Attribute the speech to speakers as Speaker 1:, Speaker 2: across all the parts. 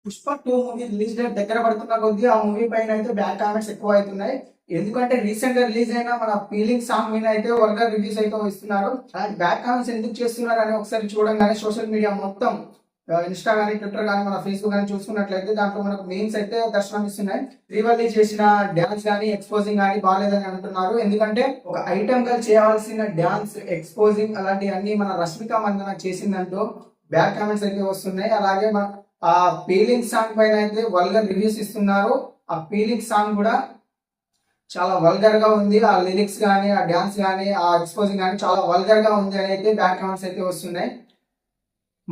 Speaker 1: Pushpa 2 movie release date దగ్గర పడుతున్న కొద్దీ ఆ మూవీ పైన అయితే బ్యాడ్ కామెంట్స్ ఎక్కువ అవుతున్నాయి. ఎందుకంటే రీసెంట్ గా రిలీజ్ అయిన మన ఫీలింగ్ సాంగ్ మీద అయితే వల్గర్ రివ్యూస్ అయితే ఇస్తున్నారు. అలాంటి బ్యాడ్ కామెంట్స్ ఎందుకు చేస్తున్నారు అని ఒకసారి చూడంగానే సోషల్ మీడియా మొత్తం ఇన్స్టా కానీ ట్విట్టర్ కానీ మన ఫేస్బుక్ కానీ చూసుకున్నట్లయితే దాంట్లో మనకు మీమ్స్ అయితే దర్శనం ఇస్తున్నాయి. శ్రీవల్లి చేసిన డ్యాన్స్ కానీ ఎక్స్పోజింగ్ కానీ బాగాలేదని అంటున్నారు. ఎందుకంటే ఒక ఐటమ్ గా చేయాల్సిన డ్యాన్స్ ఎక్స్పోజింగ్ అలాంటివన్నీ మన రష్మిక మందన చేసిందంటూ బ్యాడ్ కామెంట్స్ అయితే వస్తున్నాయి. అలాగే మన ఆ ఫీలింగ్ సాంగ్ పైన అయితే వల్గర్ రివ్యూస్ ఇస్తున్నారు. ఆ ఫీలింగ్ సాంగ్ కూడా చాలా వల్గర్ గా ఉంది. ఆ లిరిక్స్ కానీ ఆ డాన్స్ కానీ ఆ ఎక్స్పోజింగ్ కానీ చాలా వల్గర్ గా ఉంది అని అయితే బ్యాడ్ కామెంట్స్ అయితే వస్తున్నాయి.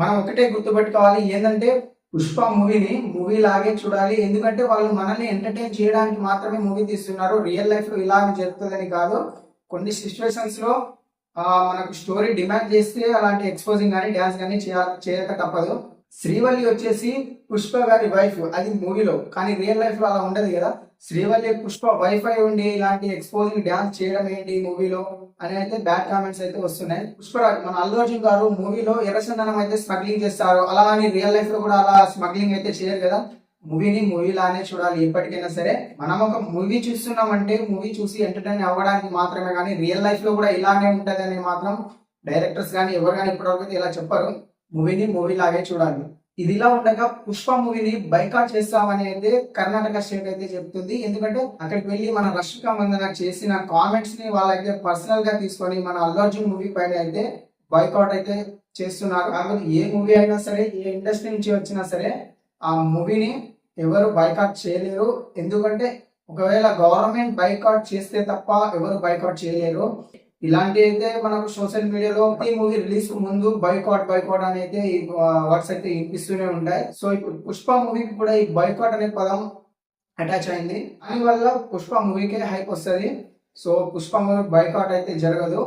Speaker 1: మనం ఒకటే గుర్తుపెట్టుకోవాలి, ఏంటంటే పుష్ప మూవీని మూవీ లాగే చూడాలి. ఎందుకంటే వాళ్ళు మనల్ని ఎంటర్టైన్ చేయడానికి మాత్రమే మూవీ తీస్తున్నారు. రియల్ లైఫ్ లో ఇలా జరుగుతుందని కాదు. కొన్ని సిచ్యువేషన్స్ లో మనకు స్టోరీ డిమాండ్ చేస్తే అలాంటి ఎక్స్పోజింగ్ కానీ డాన్స్ కానీ చేయక తప్పదు. శ్రీవల్లి వచ్చేసి పుష్ప గారి వైఫ్, అది మూవీలో, కానీ రియల్ లైఫ్ లో అలా ఉండదు కదా. శ్రీవల్లి పుష్ప వైఫ్ అయి ఉండి ఇలాంటి ఎక్స్పోజింగ్ డాన్స్ చేయడం ఏంటి మూవీలో అని అయితే బ్యాడ్ కామెంట్స్ అయితే వస్తున్నాయి. పుష్పరాజ్ మన అల్లు అర్జున్ గారు మూవీలో ఎర్రచందనం అయితే స్మగ్లింగ్ చేస్తారు, అలా అని రియల్ లైఫ్ లో కూడా అలా స్మగ్లింగ్ అయితే చేయరు కదా. మూవీని మూవీలానే చూడాలి ఎప్పటికైనా సరే. మనం ఒక మూవీ చూస్తున్నామంటే మూవీ చూసి ఎంటర్టైన్ అవ్వడానికి మాత్రమే, కానీ రియల్ లైఫ్ లో కూడా ఇలానే ఉంటది అని మాత్రం డైరెక్టర్స్ కానీ ఎవరు కానీ ఇప్పటివరకు ఇలా చెప్పరు. మూవీని మూవీ లాగే చూడాలి. ఇది ఇలా ఉండగా పుష్ప మూవీని బైకాట్ చేస్తామని అయితే కర్ణాటక స్టేట్ అయితే చెప్తుంది. ఎందుకంటే అక్కడికి వెళ్ళి మన రష్మిక మందన చేసిన కామెంట్స్ ని వాళ్ళైతే పర్సనల్ గా తీసుకొని మన అల్లు అర్జున్ మూవీ పైన అయితే బైకాట్ అయితే చేస్తున్నారు. కాబట్టి ఏ మూవీ అయినా సరే, ఏ ఇండస్ట్రీ నుంచి వచ్చినా సరే ఆ మూవీని ఎవరు బైకాట్ చేయలేరు. ఎందుకంటే ఒకవేళ గవర్నమెంట్ బైకాట్ చేస్తే తప్ప ఎవరు బైకాట్ చేయలేరు. ఇలాంటి అయితే మనకు సోషల్ మీడియాలో ఈ మూవీ రిలీజ్ కు ముందు బైకాట్ అని అయితే వర్డ్స్ అయితే వినిపిస్తూనే ఉంటాయి. సో ఇప్పుడు పుష్ప మూవీకి కూడా ఈ బైకాట్ అనే పదం అటాచ్ అయింది. దానివల్ల పుష్ప మూవీకే హైప్ వస్తుంది. సో పుష్ప మూవీ బైకాట్ అయితే జరగదు.